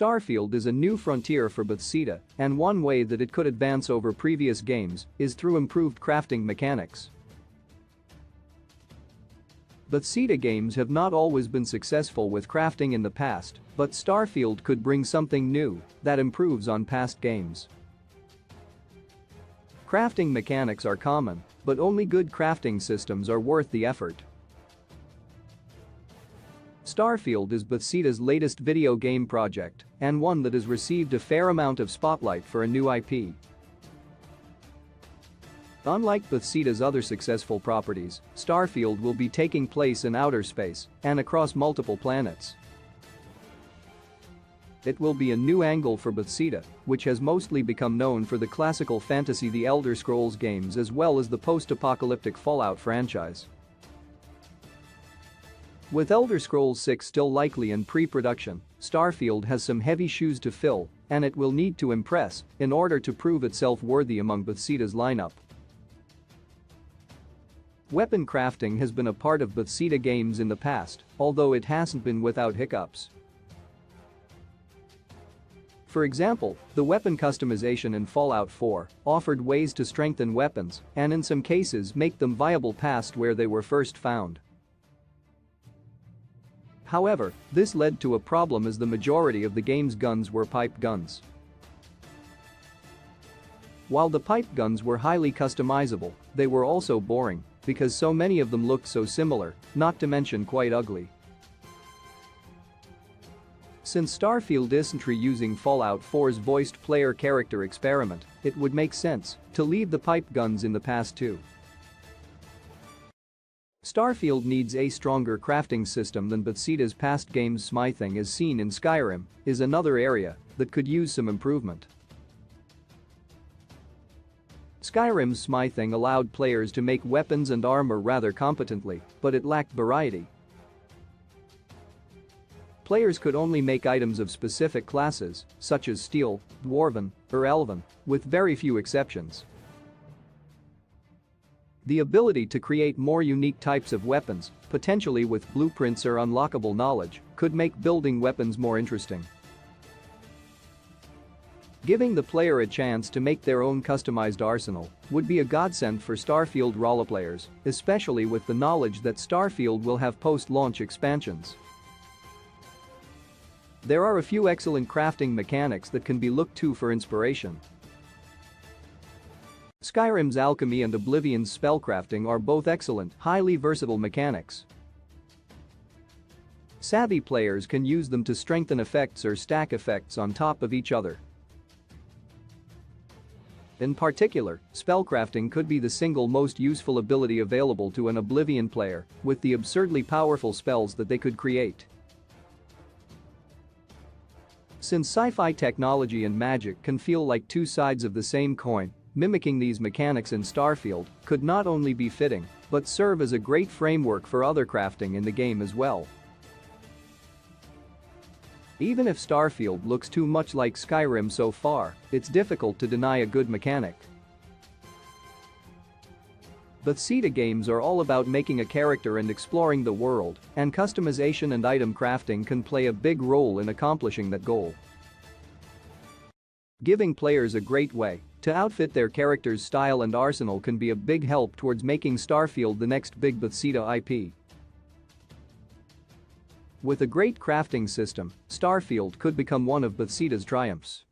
Starfield is a new frontier for Bethesda, and one way that it could advance over previous games is through improved crafting mechanics. Bethesda games have not always been successful with crafting in the past, but Starfield could bring something new that improves on past games. Crafting mechanics are common, but only good crafting systems are worth the effort. Starfield is Bethesda's latest video game project, and one that has received a fair amount of spotlight for a new IP. Unlike Bethesda's other successful properties, Starfield will be taking place in outer space and across multiple planets. It will be a new angle for Bethesda, which has mostly become known for the classical fantasy The Elder Scrolls games as well as the post-apocalyptic Fallout franchise. With Elder Scrolls 6 still likely in pre-production, Starfield has some heavy shoes to fill, and it will need to impress in order to prove itself worthy among Bethesda's lineup. Weapon crafting has been a part of Bethesda games in the past, although it hasn't been without hiccups. For example, the weapon customization in Fallout 4 offered ways to strengthen weapons and in some cases make them viable past where they were first found. However, this led to a problem as the majority of the game's guns were pipe guns. While the pipe guns were highly customizable, they were also boring because so many of them looked so similar, not to mention quite ugly. Since Starfield isn't reusing Fallout 4's voiced player character experiment, it would make sense to leave the pipe guns in the past too. Starfield needs a stronger crafting system than Bethesda's past games. Smithing, as seen in Skyrim, is another area that could use some improvement. Skyrim's smithing allowed players to make weapons and armor rather competently, but it lacked variety. Players could only make items of specific classes, such as steel, dwarven, or elven, with very few exceptions. The ability to create more unique types of weapons, potentially with blueprints or unlockable knowledge, could make building weapons more interesting. Giving the player a chance to make their own customized arsenal would be a godsend for Starfield roleplayers, especially with the knowledge that Starfield will have post-launch expansions. There are a few excellent crafting mechanics that can be looked to for inspiration. Skyrim's alchemy and Oblivion's spellcrafting are both excellent, highly versatile mechanics. Savvy players can use them to strengthen effects or stack effects on top of each other. In particular, spellcrafting could be the single most useful ability available to an Oblivion player, with the absurdly powerful spells that they could create. Since sci-fi technology and magic can feel like two sides of the same coin, mimicking these mechanics in Starfield could not only be fitting, but serve as a great framework for other crafting in the game as well. Even if Starfield looks too much like Skyrim so far, it's difficult to deny a good mechanic. Bethesda games are all about making a character and exploring the world, and customization and item crafting can play a big role in accomplishing that goal. Giving players a great way to outfit their character's style and arsenal can be a big help towards making Starfield the next big Bethesda IP. With a great crafting system, Starfield could become one of Bethesda's triumphs.